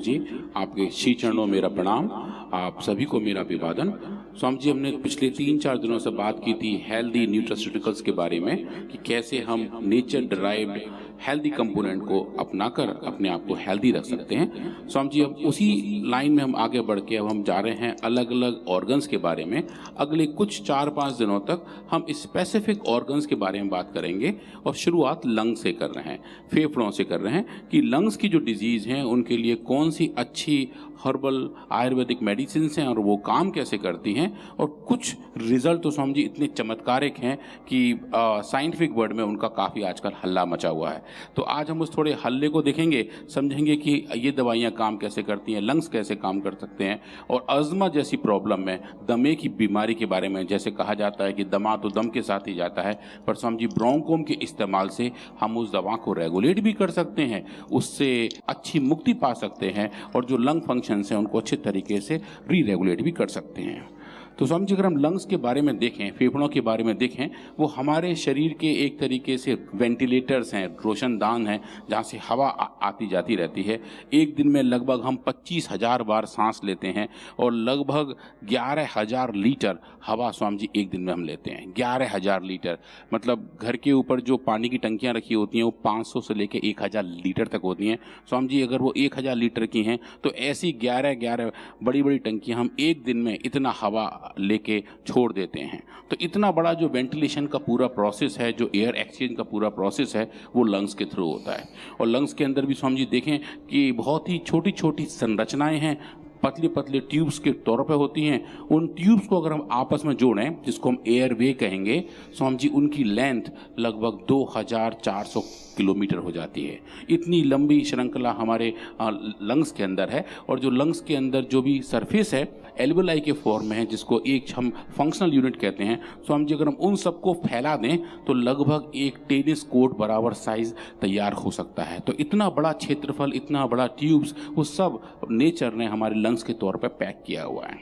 जी, आपके श्री चरणों मेरा प्रणाम, आप सभी को मेरा अभिवादन। स्वामी जी, हमने पिछले 3-4 दिनों से बात की थी हेल्दी न्यूट्रास्यूटिकल्स के बारे में कि कैसे हम नेचर डिराइव्ड हेल्दी कंपोनेंट को अपनाकर अपने आप को हेल्दी रख सकते हैं। स्वामी जी, अब उसी लाइन में हम आगे बढ़ के अब हम जा रहे हैं अलग अलग ऑर्गन्स के बारे में। अगले कुछ 4-5 दिनों तक हम स्पेसिफिक ऑर्गन्स के बारे में बात करेंगे और शुरुआत लंग्स से कर रहे हैं, फेफड़ों से कर रहे हैं कि लंग्स की जो डिजीज़ हैं उनके लिए कौन सी अच्छी हर्बल आयुर्वेदिक मेडिसिन हैं और वो काम कैसे करती हैं। और कुछ रिजल्ट तो स्वामी जी इतने चमत्कारिक हैं कि साइंटिफिक वर्ड में उनका काफ़ी आजकल हल्ला मचा हुआ है। तो आज हम उस थोड़े हल्ले को देखेंगे, समझेंगे कि ये दवाइयाँ काम कैसे करती हैं, लंग्स कैसे काम कर सकते हैं। और अज़मा जैसी प्रॉब्लम में, दमे की बीमारी के बारे में, जैसे कहा जाता है कि दमा तो दम के साथ ही जाता है, पर स्वामी जी ब्रोंकोम के इस्तेमाल से हम उस दवा को रेगुलेट भी कर सकते हैं, उससे अच्छी मुक्ति पा सकते हैं और जो लंग फंक्शन हैं उनको अच्छे तरीके से री रेगुलेट भी कर सकते हैं। तो स्वामी जी, अगर हम लंग्स के बारे में देखें, फेफड़ों के बारे में देखें, वो हमारे शरीर के एक तरीके से वेंटिलेटर्स हैं, रोशनदान हैं, जहाँ से हवा आती जाती रहती है। एक दिन में लगभग हम 25,000 बार सांस लेते हैं और लगभग 11,000 लीटर हवा स्वामी जी एक दिन में हम लेते हैं। 11,000 लीटर मतलब घर के ऊपर जो पानी की टंकियाँ रखी होती हैं वो 500 से लेकर 1,000 लीटर तक होती हैं। स्वामी जी, अगर वो 1,000 लीटर की हैं तो ऐसी 11 बड़ी बड़ी टंकियाँ हम एक दिन में इतना हवा लेके छोड़ देते हैं। तो इतना बड़ा जो वेंटिलेशन का पूरा प्रोसेस है, जो एयर एक्सचेंज का पूरा प्रोसेस है, वो लंग्स के थ्रू होता है। और लंग्स के अंदर भी स्वामी जी देखें कि बहुत ही छोटी छोटी संरचनाएं हैं, पतली पतली ट्यूब्स के तौर पे होती हैं। उन ट्यूब्स को अगर हम आपस में जोड़ें, जिसको हम एयरवे कहेंगे स्वामी जी, उनकी लेंथ लगभग 2,400 किलोमीटर हो जाती है। इतनी लंबी श्रृंखला हमारे लंग्स के अंदर है। और जो लंग्स के अंदर जो भी सरफेस है एल्वेलाई के फॉर्म में है, जिसको एक हम फंक्शनल यूनिट कहते हैं। स्वामी जी, अगर हम उन सबको फैला दें तो लगभग एक टेनिस कोर्ट बराबर साइज तैयार हो सकता है। तो इतना बड़ा क्षेत्रफल, इतना बड़ा ट्यूब्स, वो सब नेचर ने हमारे लंग्स के तौर पर पैक किया हुआ है।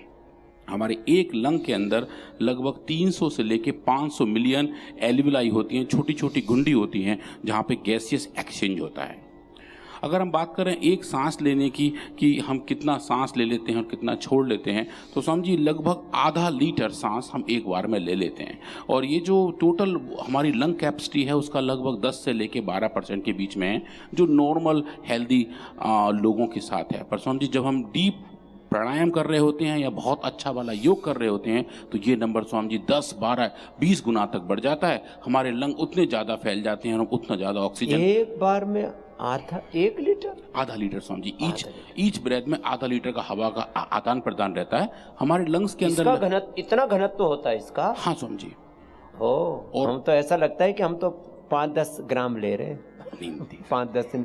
हमारे एक लंग के अंदर लगभग 300 से लेके 500 मिलियन एल्वेलाई होती हैं, छोटी छोटी गुंडी होती हैं, जहाँ पे गैसियस एक्सचेंज होता है। अगर हम बात करें एक सांस लेने की कि हम कितना सांस ले लेते हैं और कितना छोड़ लेते हैं, तो स्वामी जी लगभग आधा लीटर सांस हम एक बार में ले लेते हैं। और ये जो टोटल हमारी लंग कैपेसिटी है उसका लगभग 10 से लेके 12% के बीच में है, जो नॉर्मल हेल्दी लोगों के साथ है। पर स्वामी जी, जब हम डीप प्राणायाम कर रहे होते हैं या बहुत अच्छा वाला योग कर रहे होते हैं तो ये नंबर स्वामी जी 10, 12, 20 गुना तक बढ़ जाता है। हमारे लंग उतने ज़्यादा फैल जाते हैं और उतना ज़्यादा ऑक्सीजन एक बार में आधा litre Swami ji each breath में आधा लीटर का हवा का आदान प्रदान रहता है हमारे लंग्स के अंदर। इसका इतना घनत्व तो होता है इसका? हाँ स्वामी जी। और हम तो ऐसा लगता है कि हम तो 5-10 ग्राम ले रहे हैं, 5-10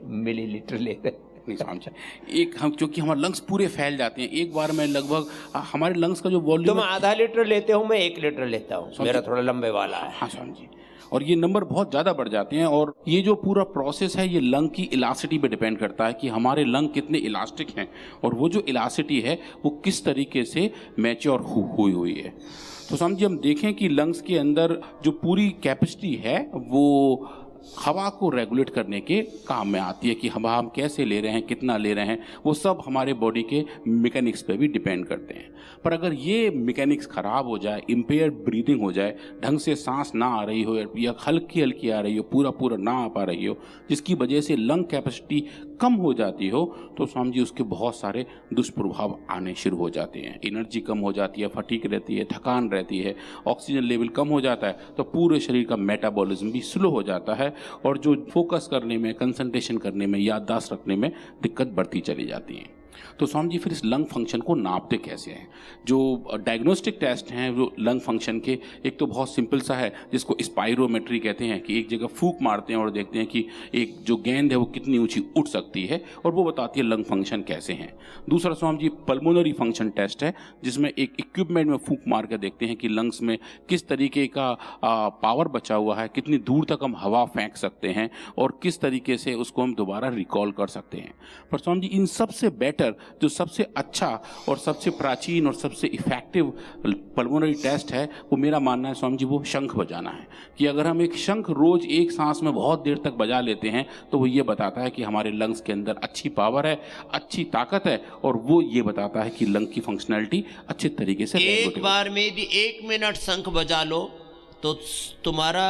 मिलीलीटर ले रहे हैं। एक हम, क्योंकि हमारे लंग्स पूरे फैल जाते हैं एक बार में, लगभग हमारे लंग्स का जो वॉल्यूम, तुम आधा लीटर लेते हो, मैं 1 लीटर लेता हूँ, मेरा थोड़ा लंबे वाला है। हाँ स्वामी जी। और ये नंबर बहुत ज़्यादा बढ़ जाते हैं। और ये जो पूरा प्रोसेस है ये लंग की इलास्टिसिटी पे डिपेंड करता है कि हमारे लंग कितने इलास्टिक हैं और वो जो इलास्टिसिटी है वो किस तरीके से मैच्योर हुई हुई है। तो स्वामी जी, हम देखें कि लंग्स के अंदर जो पूरी कैपेसिटी है वो हवा को रेगुलेट करने के काम में आती है कि हवा हम कैसे ले रहे हैं, कितना ले रहे हैं, वो सब हमारे बॉडी के मैकेनिक्स पे भी डिपेंड करते हैं। पर अगर ये मैकेनिक्स ख़राब हो जाए, इम्पेयर्ड ब्रीदिंग हो जाए, ढंग से सांस ना आ रही हो या हल्की हल्की आ रही हो, पूरा ना आ पा रही हो, जिसकी वजह से लंग कैपेसिटी कम हो जाती हो, तो स्वामी जी उसके बहुत सारे दुष्प्रभाव आने शुरू हो जाते हैं। एनर्जी कम हो जाती है, फटीक रहती है, थकान रहती है, ऑक्सीजन लेवल कम हो जाता है, तो पूरे शरीर का मेटाबॉलिज्म भी स्लो हो जाता है और जो फोकस करने में, कंसंट्रेशन करने में, याददाश्त रखने में दिक्कत बढ़ती चली जाती है। तो स्वामी जी, फिर इस लंग फंक्शन को नापते कैसे हैं? जो डायग्नोस्टिक टेस्ट हैं वो लंग फंक्शन के, एक तो बहुत सिंपल सा है जिसको स्पायरोमेट्री कहते हैं कि एक जगह फूंक मारते हैं और देखते हैं कि एक जो गेंद है वो कितनी ऊंची उठ सकती है और वो बताती है लंग फंक्शन कैसे हैं। दूसरा Swami ji pulmonary function test है, जिसमें एक इक्विपमेंट में फूंक मार कर देखते हैं कि लंग्स में किस तरीके का पावर बचा हुआ है, कितनी दूर तक हम हवा फेंक सकते हैं और किस तरीके से उसको हम दोबारा रिकॉल कर सकते हैं। पर स्वामी जी, इन सबसे बेटर अंदर जो सबसे अच्छा और सबसे प्राचीन और सबसे इफेक्टिव पल्मोनरी टेस्ट है, वो मेरा मानना है स्वामी जी वो शंख बजाना है। कि अगर हम एक शंख रोज एक सांस में बहुत देर तक बजा लेते हैं तो वो ये बताता है कि हमारे लंग्स के अंदर अच्छी पावर है, अच्छी ताकत है, और वो ये बताता है कि लंग की फंक्शनैलिटी अच्छे तरीके से एक बार में यदि 1 मिनट शंख बजा लो तो तुम्हारा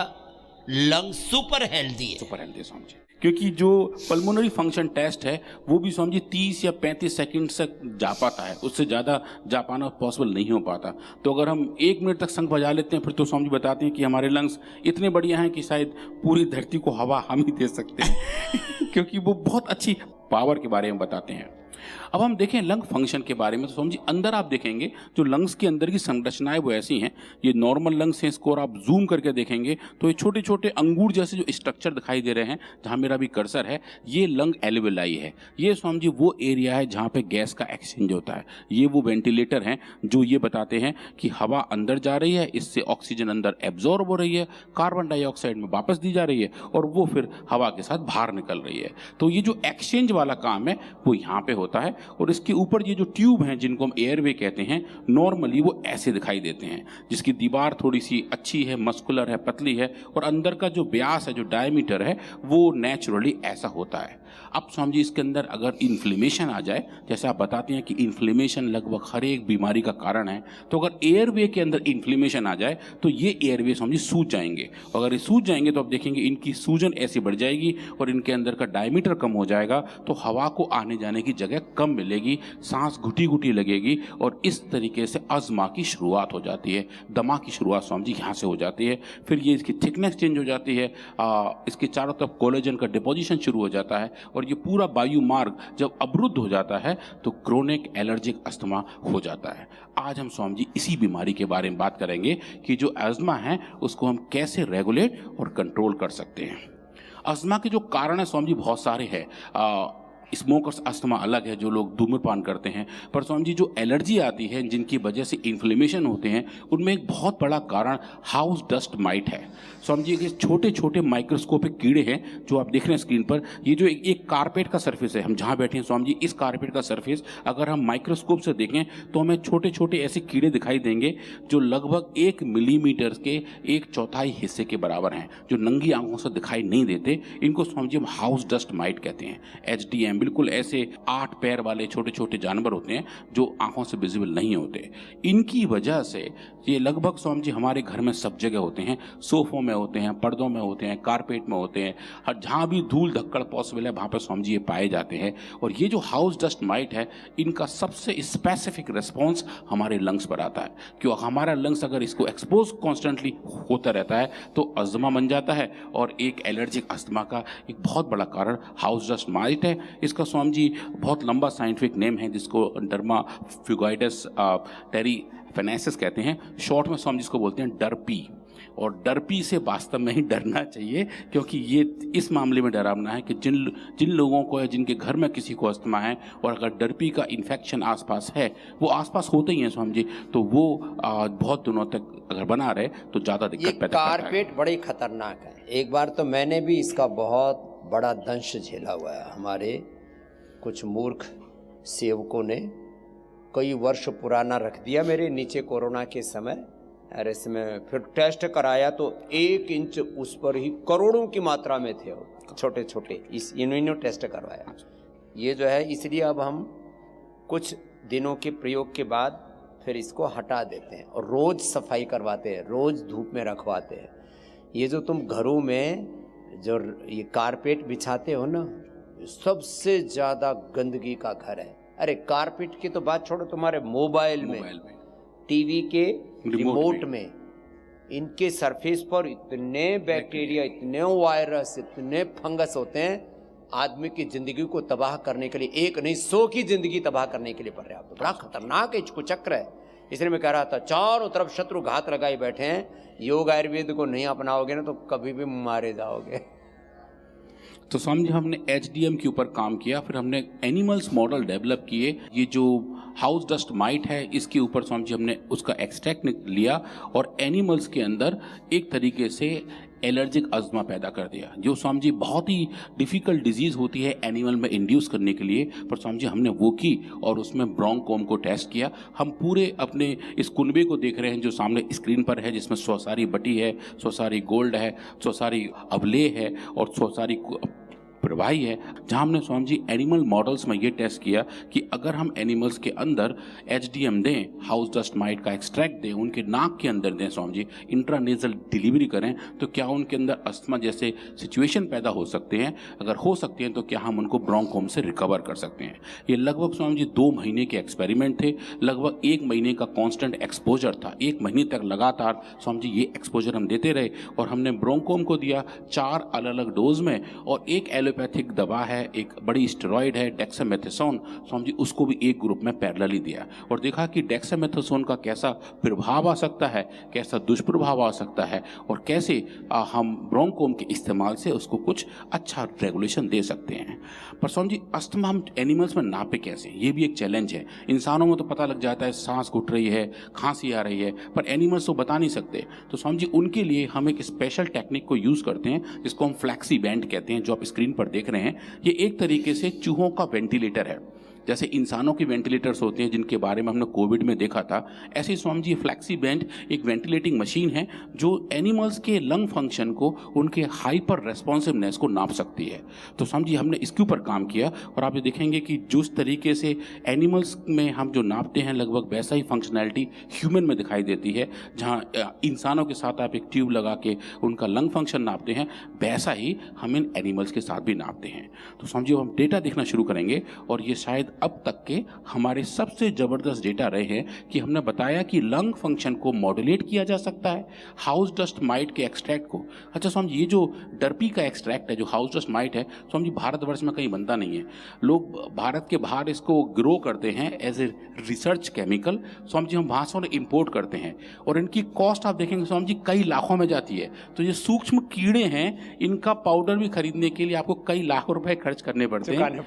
लंग सुपर हेल्दी है। सुपर हेल्दी स्वामी जी, क्योंकि जो पल्मोनरी फंक्शन टेस्ट है वो भी स्वामी जी 30 या 35 सेकंड तक जा पाता है, उससे ज़्यादा जा पाना पॉसिबल नहीं हो पाता। तो अगर हम 1 मिनट तक शंख बजा लेते हैं फिर तो स्वामी जी बताते हैं कि हमारे लंग्स इतने बढ़िया हैं कि शायद पूरी धरती को हवा हम ही दे सकते हैं क्योंकि वो बहुत अच्छी पावर के बारे में बताते हैं। अब हम देखें लंग फंक्शन के बारे में, तो स्वामी जी अंदर आप देखेंगे जो लंग्स के अंदर की संरचनाएं वो ऐसी हैं, ये नॉर्मल लंग्स हैं, इसको और आप जूम करके देखेंगे तो ये छोटे छोटे अंगूर जैसे जो स्ट्रक्चर दिखाई दे रहे हैं, जहाँ मेरा भी कर्सर है, ये लंग एल्वेलाई है। ये स्वामी जी वो एरिया है जहाँ पे गैस का एक्सचेंज होता है। ये वो वेंटिलेटर हैं जो ये बताते हैं कि हवा अंदर जा रही है, इससे ऑक्सीजन अंदर एब्जॉर्ब हो रही है, कार्बन डाइऑक्साइड में वापस दी जा रही है और वो फिर हवा के साथ बाहर निकल रही है। तो ये जो एक्सचेंज वाला काम है वो यहाँ पे होता है। और इसके ऊपर ये जो ट्यूब हैं जिनको हम एयरवे कहते हैं, नॉर्मली वो ऐसे दिखाई देते हैं, जिसकी दीवार थोड़ी सी अच्छी है, मस्कुलर है, पतली है, और अंदर का जो व्यास है, जो डायमीटर है, वो नेचुरली ऐसा होता है। अब स्वामी जी इसके अंदर अगर इन्फ्लेमेशन आ जाए, जैसे आप बताते हैं कि इन्फ्लेमेशन लगभग हर एक बीमारी का कारण है, तो अगर एयरवे के अंदर इन्फ्लेमेशन आ जाए तो ये एयरवे स्वामी जी सूज जाएंगे। अगर ये सूज जाएंगे तो आप देखेंगे इनकी सूजन ऐसी बढ़ जाएगी और इनके अंदर का डायमीटर कम हो जाएगा, तो हवा को आने जाने की जगह कम मिलेगी, सांस घुटी घुटी लगेगी, और इस तरीके से अज़मा की शुरुआत हो जाती है। दमा की शुरुआत स्वामी जी यहाँ से हो जाती है। फिर ये इसकी थिकनेस चेंज हो जाती है, इसके चारों तरफ कोलेजन का डिपोजिशन शुरू हो जाता है, और ये पूरा वायु मार्ग जब अवरुद्ध हो जाता है तो क्रोनिक एलर्जिक अस्थमा हो जाता है। आज हम स्वामी जी इसी बीमारी के बारे में बात करेंगे कि जो अस्थमा है उसको हम कैसे रेगुलेट और कंट्रोल कर सकते हैं। अस्थमा के जो कारण है स्वामी जी बहुत सारे हैं। स्मोकर्स अस्थमा अलग है, जो लोग धूम्रपान करते हैं, पर स्वामी जी जो एलर्जी आती है जिनकी वजह से इन्फ्लेमेशन होते हैं, उनमें एक बहुत बड़ा कारण हाउस डस्ट माइट है। स्वामी जी के छोटे छोटे माइक्रोस्कोपिक कीड़े हैं जो आप देख रहे हैं स्क्रीन पर। ये जो एक कारपेट का सरफेस है, हम जहाँ बैठे हैं स्वामी जी, इस कारपेट का सरफेस अगर हम माइक्रोस्कोप से देखें तो हमें छोटे छोटे ऐसे कीड़े दिखाई देंगे जो लगभग 1 मिलीमीटर के 1/4 हिस्से के बराबर हैं, जो नंगी आंखों से दिखाई नहीं देते। इनको स्वामी जी हम हाउस डस्ट माइट कहते हैं, HDM। बिल्कुल ऐसे 8 पैर वाले छोटे छोटे जानवर होते हैं जो आंखों से विजिबल नहीं होते। इनकी वजह से ये लगभग स्वामी जी हमारे घर में सब जगह होते हैं, सोफों में होते हैं, पर्दों में होते हैं, कारपेट में होते हैं, हर जहाँ भी धूल धक्कड़ पॉसिबल है वहाँ पर स्वामी जी ये पाए जाते हैं। और ये जो हाउस डस्ट माइट है, इनका सबसे स्पेसिफिक रिस्पॉन्स हमारे लंग्स पर आता है। क्यों? हमारा लंग्स अगर इसको एक्सपोज कॉन्स्टेंटली होता रहता है तो अस्थमा बन जाता है, और एक एलर्जिक अस्थमा का एक बहुत बड़ा कारण हाउस डस्ट माइट है। इसका स्वामी जी बहुत लंबा साइंटिफिक नेम है जिसको डर्मा फ्यूगाइडस टेरिफेनेसिस कहते हैं। शॉर्ट में स्वामी जी इसको बोलते हैं डरपी। और डरपी से वास्तव में ही डरना चाहिए, क्योंकि ये इस मामले में डरावना है कि जिन लोगों को है, जिनके घर में किसी को अस्थमा है और अगर डरपी का इन्फेक्शन आसपास है, वो आसपास होते ही हैं स्वामी जी, तो वो बहुत दिनों तक अगर बना रहे तो ज़्यादा दिक्कत पैदा करता है। कारपेट बड़ी खतरनाक है। एक बार तो मैंने भी इसका बहुत बड़ा दंश झेला हुआ है। हमारे कुछ मूर्ख सेवकों ने कई वर्ष पुराना रख दिया मेरे नीचे कोरोना के समय, और इसमें फिर टेस्ट कराया तो 1 इंच उस पर ही करोड़ों की मात्रा में थे वो छोटे छोटे। इन्होंने टेस्ट करवाया। ये जो है, इसलिए अब हम कुछ दिनों के प्रयोग के बाद फिर इसको हटा देते हैं और रोज़ सफाई करवाते हैं, रोज़ धूप में रखवाते हैं। ये जो तुम घरों में जो ये कारपेट बिछाते हो ना, सबसे ज़्यादा गंदगी का घर है। अरे कारपेट की तो बात छोड़ो, तुम्हारे मोबाइल में टीवी के रिमोट में इनके सरफेस पर इतने बैक्टीरिया, इतने वायरस, इतने फंगस होते हैं, आदमी की जिंदगी को तबाह करने के लिए, एक नहीं 100 की जिंदगी तबाह करने के लिए पर्याप्त। बड़ा खतरनाक है, कुचक्र है। इसलिए मैं कह रहा था, चारों तरफ शत्रु घात लगाए बैठे हैं। योग आयुर्वेद को नहीं अपनाओगे ना तो कभी भी मारे जाओगे। तो स्वामी जी हमने HDM के ऊपर काम किया, फिर हमने एनिमल्स मॉडल डेवलप किए। ये जो हाउस डस्ट माइट है, इसके ऊपर स्वामी जी हमने उसका एक्सट्रैक्ट लिया और एनिमल्स के अंदर एक तरीके से एलर्जिक अस्थमा पैदा कर दिया, जो स्वामी जी बहुत ही डिफ़िकल्ट डिजीज़ होती है एनिमल में इंड्यूस करने के लिए। पर स्वामी जी हमने वो की और उसमें ब्रोंकोम को टेस्ट किया। हम पूरे अपने इस कुनबे को देख रहे हैं जो सामने स्क्रीन पर है, जिसमें स्वसारी बटी है, स्वसारी गोल्ड है, स्वसारी अवले है और स्वसारी प्रवाही है, जहां हमने स्वामी जी एनिमल मॉडल्स में ये टेस्ट किया कि अगर हम एनिमल्स के अंदर HDM दें, हाउस डस्ट माइट का एक्सट्रैक्ट दें, उनके नाक के अंदर दें स्वामी जी, इंट्रानेजल डिलीवरी करें, तो क्या उनके अंदर अस्थमा जैसे सिचुएशन पैदा हो सकते हैं? अगर हो सकते हैं तो क्या हम उनको ब्रोंकोम से रिकवर कर सकते हैं? ये लगभग स्वामी जी 2 महीने के एक्सपेरिमेंट थे, लगभग 1 महीने का कॉन्स्टेंट एक्सपोजर था। 1 महीने तक लगातार स्वामी जी ये एक्सपोजर हम देते रहे और हमने ब्रोंकोम को दिया 4 अलग अलग डोज में, और एक एलोपैथिक दवा है, एक बड़ी स्टेरॉइड है डेक्सामेथासोन, स्वामी जी उसको भी एक ग्रुप में पैरेलली दिया और देखा कि डेक्सामेथासोन का कैसा प्रभाव आ सकता है, कैसा दुष्प्रभाव आ सकता है और कैसे हम ब्रोंकोम के इस्तेमाल से उसको कुछ अच्छा रेगुलेशन दे सकते हैं। पर स्वामी जी अस्थमा हम एनिमल्स में नापे कैसे, ये भी एक चैलेंज है। इंसानों में तो पता लग जाता है, सांस घुट रही है, खांसी आ रही है, पर एनिमल्स तो बता नहीं सकते। तो स्वामी जी उनके लिए हम एक स्पेशल टेक्निक को यूज़ करते हैं जिसको हम फ्लैक्सी बैंड कहते हैं, जो आप स्क्रीन पर देख रहे हैं। ये एक तरीके से चूहों का वेंटिलेटर है। जैसे इंसानों के वेंटिलेटर्स होते हैं जिनके बारे में हमने कोविड में देखा था, ऐसे ही स्वामी जी फ्लैक्सी बैंड एक वेंटिलेटिंग मशीन है जो एनिमल्स के लंग फंक्शन को, उनके हाइपर रेस्पॉन्सिवनेस को नाप सकती है। तो स्वामी जी हमने इसके ऊपर काम किया और आप ये देखेंगे कि जिस तरीके से एनिमल्स में हम जो नापते हैं लगभग वैसा ही फंक्शनैलिटी ह्यूमन में दिखाई देती है। जहाँ इंसानों के साथ आप एक ट्यूब लगा के उनका लंग फंक्शन नापते हैं, वैसा ही हम इन एनिमल्स के साथ भी नापते हैं। तो स्वामी जी हम डेटा देखना शुरू करेंगे और ये शायद अब तक के हमारे सबसे ज़बरदस्त डेटा रहे हैं कि हमने बताया कि लंग फंक्शन को मॉड्यूलेट किया जा सकता है हाउस डस्ट माइट के एक्सट्रैक्ट को। अच्छा स्वामी जी, ये जो डर्पी का एक्सट्रैक्ट है, जो हाउस डस्ट माइट है, स्वामी जी भारतवर्ष में कहीं बनता नहीं है। लोग भारत के बाहर इसको ग्रो करते हैं as a research chemical. Swami ji हम वहाँ से इम्पोर्ट करते हैं और इनकी कॉस्ट आप देखेंगे स्वामी जी कई लाखों में जाती है। तो ये सूक्ष्म कीड़े हैं, इनका पाउडर भी खरीदने के लिए आपको कई लाखों रुपए खर्च करने पड़ते हैं।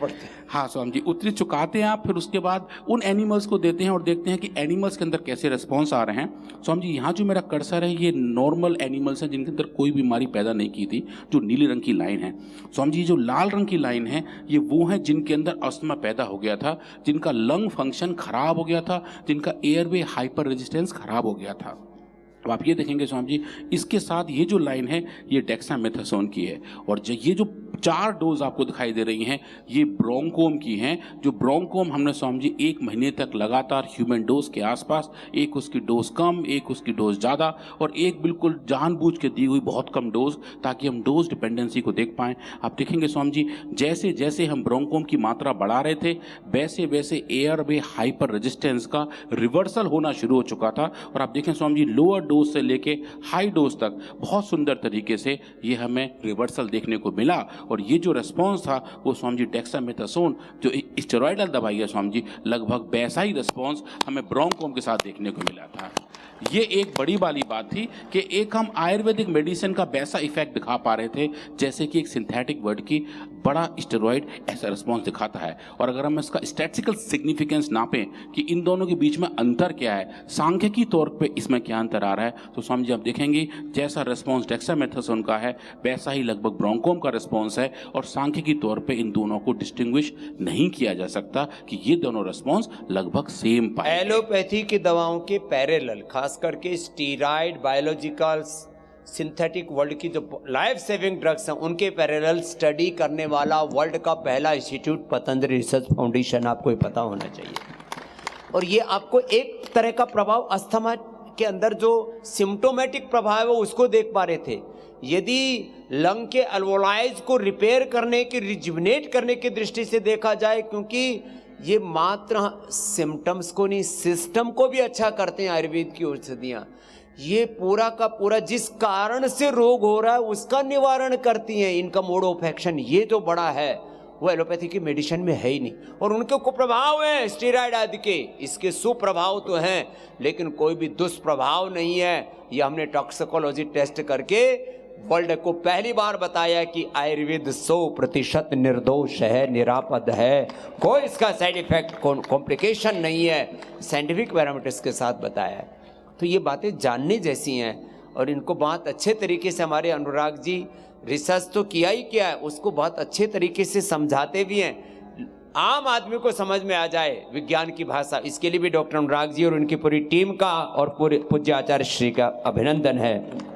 हाँ स्वामी जी, उतनी चुकाते हैं आप, फिर उसके बाद उन एनिमल्स को देते हैं और देखते हैं कि एनिमल्स के अंदर कैसे रिस्पॉन्स आ रहे हैं। स्वामी जी यहाँ जो मेरा कर्सर है, ये नॉर्मल एनिमल्स हैं जिनके अंदर कोई बीमारी पैदा नहीं की थी, जो नीले रंग की लाइन है। स्वामी जी जो लाल रंग की लाइन है, ये वो हैं जिनके अंदर अस्थमा पैदा हो गया था, जिनका लंग फंक्शन खराब हो गया था, जिनका एयरवे हाइपर रेजिस्टेंस खराब हो गया था। अब आप ये देखेंगे स्वामी जी, इसके साथ ये जो लाइन है ये डेक्सामेथासोन की है और ये जो 4 डोज आपको दिखाई दे रही हैं ये ब्रोंकोम की हैं। जो ब्रोंकोम हमने स्वामी जी 1 महीने तक लगातार ह्यूमन डोज के आसपास, एक उसकी डोज कम, एक उसकी डोज ज़्यादा और एक बिल्कुल जानबूझ के दी हुई बहुत कम डोज, ताकि हम डोज डिपेंडेंसी को देख पाएँ। आप देखेंगे स्वामी जी जैसे जैसे हम ब्रोंकोम की मात्रा बढ़ा रहे थे, वैसे वैसे एयरवे हाइपर रेजिस्टेंस का रिवर्सल होना शुरू हो चुका था। और आप देखें स्वामी जी लोअर डोज से लेके हाई डोज तक बहुत सुंदर तरीके से ये हमें रिवर्सल देखने को मिला। और ये जो रिस्पॉन्स था वो स्वामी जी डेक्सामेथासोन जो स्टेरॉइडल दवाई है स्वामी जी, लगभग वैसा ही रिस्पॉन्स हमें ब्रोंकोम के साथ देखने को मिला था। ये एक बड़ी वाली बात थी कि एक हम आयुर्वेदिक मेडिसिन का वैसा इफेक्ट दिखा पा रहे थे जैसे कि एक सिंथेटिक वर्ड की बड़ा स्टेरॉइड ऐसा रिस्पॉन्स दिखाता है। और अगर हम इसका स्टैटिस्टिकल सिग्निफिकेंस नापें कि इन दोनों के बीच में अंतर क्या है, सांख्यिकी तौर पे इसमें क्या अंतर आ रहा है, तो स्वामी जी आप देखेंगे जैसा रिस्पॉन्स डेक्सामेथासोन का है वैसा ही लगभग ब्रोंकोम का रिस्पॉन्स है। और सांख्यिकी तौर पे इन दोनों को डिस्टिंग्विश नहीं किया जा सकता कि ये दोनों रिस्पॉन्स लगभग सेम पाए। एलोपैथी की दवाओं के पैरेलल खास करके स्टीरॉइड, बायोलॉजिकल्स, सिंथेटिक वर्ल्ड की जो लाइफ सेविंग ड्रग्स हैं उनके पैरेलल स्टडी करने वाला वर्ल्ड का पहला इंस्टीट्यूट पतंजलि रिसर्च फाउंडेशन, आपको ये पता होना चाहिए। और ये आपको एक तरह का प्रभाव अस्थमा के अंदर जो सिम्टोमेटिक प्रभाव है उसको देख पा रहे थे। यदि लंग के अल्वोलाइज को रिपेयर करने की, रिजुविनेट करने की दृष्टि से देखा जाए, क्योंकि ये मात्र सिम्टम्स को नहीं सिस्टम को भी अच्छा करते हैं आयुर्वेद की औषधियाँ। ये पूरा का पूरा जिस कारण से रोग हो रहा है उसका निवारण करती हैं। इनका मोड ऑफ एक्शन ये जो बड़ा है वो एलोपैथी की मेडिसिन में है ही नहीं। और उनके कुप्रभाव हैं स्टेरॉइड आदि के, इसके सुप्रभाव तो हैं लेकिन कोई भी दुष्प्रभाव नहीं है। ये हमने टॉक्सिकोलॉजी टेस्ट करके वर्ल्ड को पहली बार बताया कि आयुर्वेद 100% निर्दोष है, निरापद है, कोई इसका साइड इफेक्ट कॉम्प्लिकेशन नहीं है, साइंटिफिक पैरामीटर्स के साथ बताया है। तो ये बातें जानने जैसी हैं और इनको बहुत अच्छे तरीके से हमारे अनुराग जी रिसर्च तो किया ही किया है, उसको बहुत अच्छे तरीके से समझाते भी हैं, आम आदमी को समझ में आ जाए विज्ञान की भाषा। इसके लिए भी डॉक्टर अनुराग जी और उनकी पूरी टीम का और पूरे पूज्य आचार्य श्री का अभिनंदन है।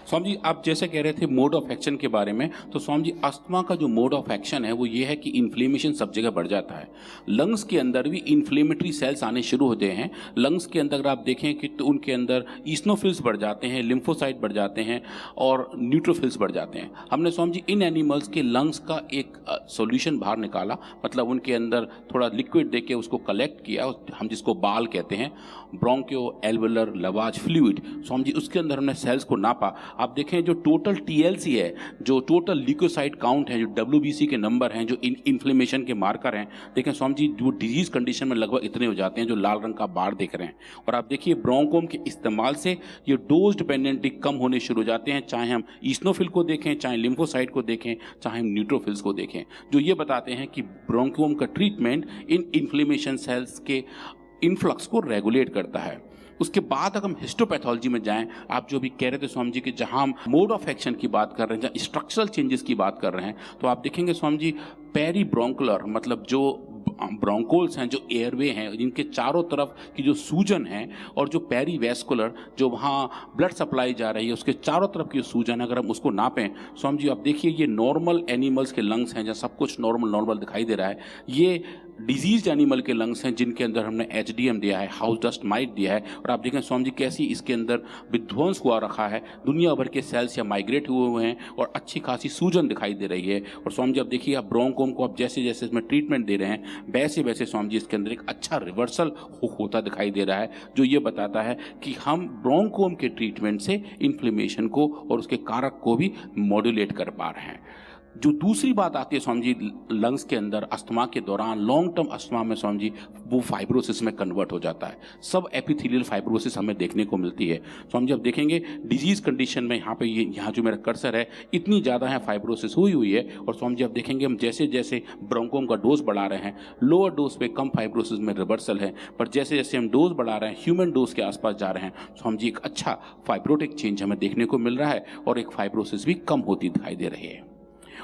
स्वामी जी, आप जैसे कह रहे थे मोड ऑफ एक्शन के बारे में, तो स्वामी जी अस्थमा का जो मोड ऑफ एक्शन है वो ये है कि इन्फ्लेमेशन सब जगह बढ़ जाता है। लंग्स के अंदर भी इन्फ्लेमेटरी सेल्स आने शुरू होते हैं। लंग्स के अंदर अगर आप देखें कि तो उनके अंदर ईस्नोफिल्स बढ़ जाते हैं, लिम्फोसाइट बढ़ जाते हैं और न्यूट्रोफिल्स बढ़ जाते हैं। हमने स्वामी जी इन एनिमल्स के लंग्स का एक सॉल्यूशन बाहर निकाला, मतलब उनके अंदर थोड़ा लिक्विड देके उसको कलेक्ट किया, हम जिसको बाल कहते हैं, ब्रोंकियो एल्वुलर लवाज फ्लूइड। स्वामी जी उसके अंदर हमने सेल्स को नापा। आप देखें जो टोटल टीएलसी है, जो टोटल ल्यूकोसाइट काउंट है, जो डब्ल्यूबीसी के नंबर हैं, जो इन्फ्लेमेशन के मार्कर हैं, देखें स्वामी जी जो डिजीज कंडीशन में लगभग इतने हो जाते हैं जो लाल रंग का बार देख रहे हैं। और आप देखिए ब्रोंकोम के इस्तेमाल से ये डोज डिपेंडेंटली कम होने शुरू हो जाते हैं, चाहे हम ईस्नोफिल को देखें, चाहे लिम्फोसाइट को देखें, चाहे हम न्यूट्रोफिल्स को देखें, जो ये बताते हैं कि ब्रोंकोम का ट्रीटमेंट इन इन्फ्लेमेशन सेल्स के इन्फ्लक्स को रेगुलेट करता है। उसके बाद अगर हम हिस्टोपैथोलॉजी में जाएं, आप जो भी कह रहे थे स्वामी जी कि जहां हम मोड ऑफ एक्शन की बात कर रहे हैं, जहां स्ट्रक्चरल चेंजेस की बात कर रहे हैं, तो आप देखेंगे स्वामी जी पेरी ब्रोंकुलर, मतलब जो ब्रोंकोल्स हैं, जो एयरवे हैं, जिनके चारों तरफ की जो सूजन है, और जो पेरीवेस्कुलर, जो वहाँ ब्लड सप्लाई जा रही है, उसके चारों तरफ की सूजन, अगर हम उसको नापें स्वामी जी, आप देखिए ये नॉर्मल एनिमल्स के लंग्स हैं, जहाँ सब कुछ नॉर्मल दिखाई दे रहा है। ये डिजीज एनिमल के लंग्स हैं जिनके अंदर हमने HDM दिया है, हाउस डस्ट माइट दिया है, और आप देखें स्वामी जी कैसी इसके अंदर विध्वंस हुआ रखा है, दुनिया भर के सेल्स या माइग्रेट हुए हैं और अच्छी खासी सूजन दिखाई दे रही है। और स्वामी जी आप देखिए, आप ब्रोंकोम को आप जैसे जैसे इसमें ट्रीटमेंट दे रहे हैं, वैसे वैसे स्वामी जी इसके अंदर एक अच्छा रिवर्सल होता दिखाई दे रहा है, जो ये बताता है कि हम ब्रोंकोम के ट्रीटमेंट से इन्फ्लेमेशन को और उसके कारक को भी मॉड्यूलेट कर पा रहे हैं। जो दूसरी बात आती है स्वामी जी लंग्स के अंदर अस्थमा के दौरान, लॉन्ग टर्म अस्थमा में स्वामी जी वो फाइब्रोसिस में कन्वर्ट हो जाता है। सब एपिथेलियल फाइब्रोसिस हमें देखने को मिलती है। स्वामी जी आप देखेंगे डिजीज कंडीशन में यहाँ पे यहाँ जो मेरा कर्सर है, इतनी ज़्यादा है फाइब्रोसिस हुई है। और स्वामी जी आप देखेंगे हम जैसे जैसे ब्रोंकोम का डोज बढ़ा रहे हैं, लोअर डोज पे कम फाइब्रोसिस में रिवर्सल है, पर जैसे जैसे हम डोज बढ़ा रहे हैं, ह्यूमन डोज के आसपास जा रहे हैं, स्वामी जी एक अच्छा फाइब्रोटिक चेंज हमें देखने को मिल रहा है और एक फाइब्रोसिस भी कम होती दिखाई दे रही है।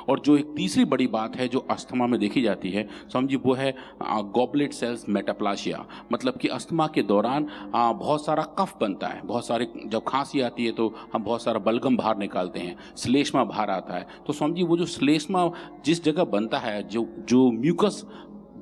और जो एक तीसरी बड़ी बात है जो अस्थमा में देखी जाती है स्वामी जी, वो है गॉबलेट सेल्स मेटाप्लासिया, मतलब कि अस्थमा के दौरान बहुत सारा कफ बनता है, बहुत सारे, जब खांसी आती है तो हम बहुत सारा बलगम बाहर निकालते हैं, श्लेष्मा बाहर आता है। तो स्वामी जी वो जो श्लेष्मा जिस जगह बनता है, जो म्यूकस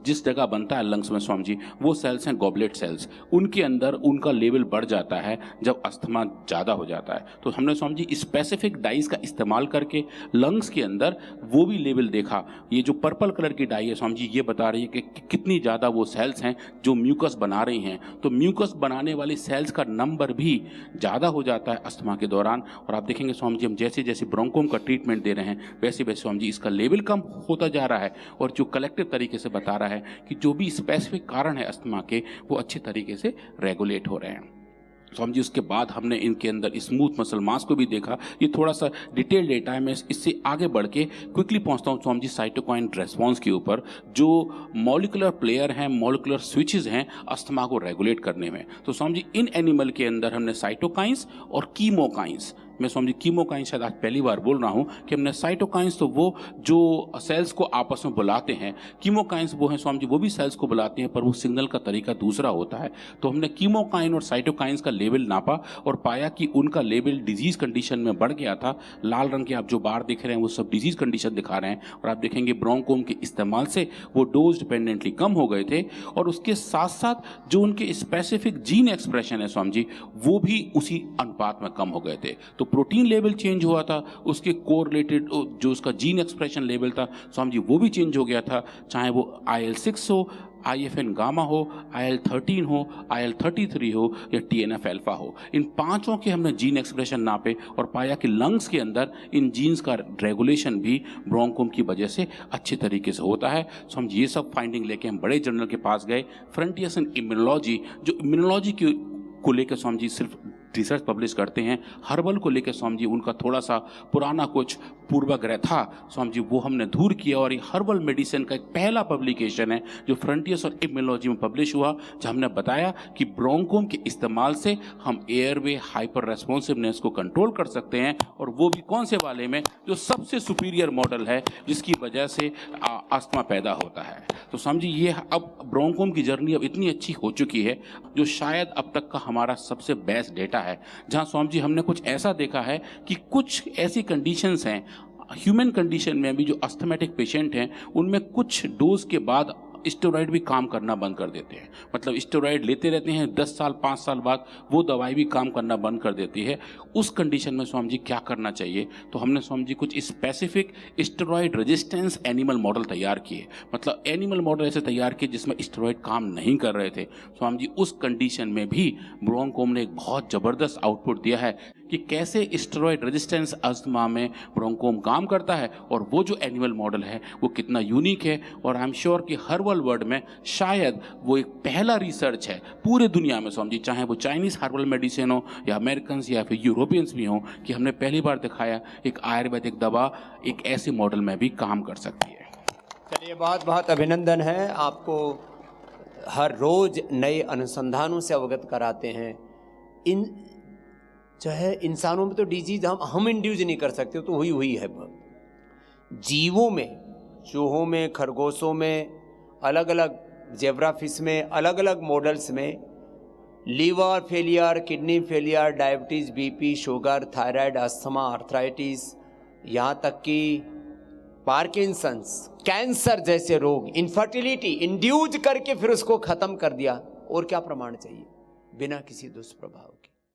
जिस जगह बनता है लंग्स में स्वामी जी, वो सेल्स हैं गॉबलेट सेल्स। उनके अंदर उनका लेवल बढ़ जाता है जब अस्थमा ज़्यादा हो जाता है। तो हमने स्वामी जी स्पेसिफिक डाइज का इस्तेमाल करके लंग्स के अंदर वो भी लेवल देखा। ये जो पर्पल कलर की डाई है स्वामी जी, ये बता रही है कि कितनी ज़्यादा वो सेल्स हैं जो म्यूकस बना रही हैं। तो म्यूकस बनाने वाली सेल्स का नंबर भी ज़्यादा हो जाता है अस्थमा के दौरान। और आप देखेंगे स्वामी जी हम जैसे जैसे ब्रोंकोम का ट्रीटमेंट दे रहे हैं, वैसे वैसे स्वामी जी इसका लेवल कम होता जा रहा है, और जो कलेक्टिव तरीके से बता रहा है कि जो भी स्पेसिफिक कारण है अस्थमा के, वो अच्छे तरीके से रेगुलेट हो रहे हैं। स्वामी जी उसके बाद हमने इनके अंदर स्मूथ मसल मास को भी देखा। ये थोड़ा सा डिटेल डेटा है, मैं इससे आगे बढ़ के क्विकली पहुंचता हूं स्वामी जी साइटोकाइन रेस्पॉन्स के ऊपर, जो मॉलिकुलर प्लेयर हैं, मॉलिकुलर स्विचेस हैं अस्थमा को रेगुलेट करने में। तो स्वामी जी इन एनिमल के अंदर हमने साइटोकाइंस और कीमोकाइंस, मैं स्वामी जी कीमोकाइंस शायद आज पहली बार बोल रहा हूं कि हमने साइटोकाइंस तो वो जो सेल्स को आपस में बुलाते हैं, कीमोकाइंस वो हैं स्वामी जी वो भी सेल्स को बुलाते हैं, पर वो सिग्नल का तरीका दूसरा होता है। तो हमने कीमोकाइन और साइटोकाइंस का लेवल नापा और पाया कि उनका लेवल डिजीज कंडीशन में बढ़ गया था। लाल रंग के आप जो बार दिख रहे हैं वो सब डिजीज कंडीशन दिखा रहे हैं, और आप देखेंगे ब्रोंकोम के इस्तेमाल से वो डोज डिपेंडेंटली कम हो गए थे। और उसके साथ साथ जो उनके स्पेसिफिक जीन एक्सप्रेशन है स्वामी जी, वो भी उसी अनुपात में कम हो गए थे। तो प्रोटीन लेवल चेंज हुआ था, उसके कोरिलेटेड जो उसका जीन एक्सप्रेशन लेवल था स्वामी जी वो भी चेंज हो गया था, चाहे वो IL-6 हो, IFN गामा हो, IL-13 हो, IL-33 हो या TNF अल्फा हो। इन पांचों के हमने जीन एक्सप्रेशन नापे और पाया कि लंग्स के अंदर इन जीन्स का रेगुलेशन भी ब्रोंकोम की वजह से अच्छे तरीके से होता है। सो हम ये सब फाइंडिंग लेके हम बड़े जर्नल के पास गए, फ्रंटियर्स इन इम्यूनोलॉजी, जो इम्यूनोलॉजी को लेकर स्वामी जी सिर्फ रिसर्च पब्लिश करते हैं। हर्बल को लेकर स्वामी जी उनका थोड़ा सा पुराना कुछ पूर्वाग्रह था स्वामी जी, वो हमने दूर किया और ये हर्बल मेडिसिन का एक पहला पब्लिकेशन है जो फ्रंटियर्स और इम्यूनोलॉजी में पब्लिश हुआ, जहाँ हमने बताया कि ब्रोंकोम के इस्तेमाल से हम एयरवे हाइपर रेस्पॉन्सिवनेस को कंट्रोल कर सकते हैं, और वो भी कौन से वाले में, जो सबसे सुपीरियर मॉडल है जिसकी वजह से अस्थमा पैदा होता है। तो स्वामी जी ये अब ब्रोंकोम की जर्नी अब इतनी अच्छी हो चुकी है जो शायद अब तक का हमारा सबसे बेस्ट डेटा है, जहाँ स्वामी जी हमने कुछ ऐसा देखा है कि कुछ ऐसी कंडीशंस हैं ह्यूमन कंडीशन में भी, जो अस्थमेटिक पेशेंट हैं उनमें कुछ डोज के बाद स्टेरॉइड भी काम करना बंद कर देते हैं। मतलब स्टेरॉइड लेते रहते हैं, 10 साल 5 साल बाद वो दवाई भी काम करना बंद कर देती है। उस कंडीशन में स्वामी जी क्या करना चाहिए? तो हमने स्वामी जी कुछ specific steroid resistance animal model तैयार किए, मतलब एनिमल मॉडल ऐसे तैयार किए जिसमें स्टेरॉइड काम नहीं कर रहे थे। स्वामी जी उस कंडीशन में भी ब्रोंकोम ने एक बहुत ज़बरदस्त आउटपुट दिया है कि कैसे स्टेरॉइड रेजिस्टेंस अस्थमा में ब्रोंकोम काम करता है, और वो जो एनिमल मॉडल है वो कितना यूनिक है। और आई एम श्योर कि हर्बल वर्ल्ड में शायद वो एक पहला रिसर्च है पूरे दुनिया में स्वामी जी, चाहे वो चाइनीज़ हर्बल मेडिसिन हो या अमेरिकन या फिर यूरोपियंस भी हों, कि हमने पहली बार दिखाया एक आयुर्वेदिक दवा एक ऐसे मॉडल में भी काम कर सकती है। चलिए, बहुत बहुत अभिनंदन है आपको। हर रोज नए अनुसंधानों से अवगत कराते हैं। इन जो है इंसानों में तो डिजीज हम इंड्यूस नहीं कर सकते, तो हुई है। जीवों में, चूहों में, खरगोशों में, अलग अलग जेब्राफिश में, अलग अलग मॉडल्स में liver failure, kidney failure, diabetes, BP, sugar, thyroid, asthma, arthritis, यहाँ तक कि पार्किंसंस, कैंसर जैसे रोग, इनफर्टिलिटी इंड्यूज करके फिर उसको ख़त्म कर दिया। और क्या प्रमाण चाहिए बिना किसी दुष्प्रभाव के?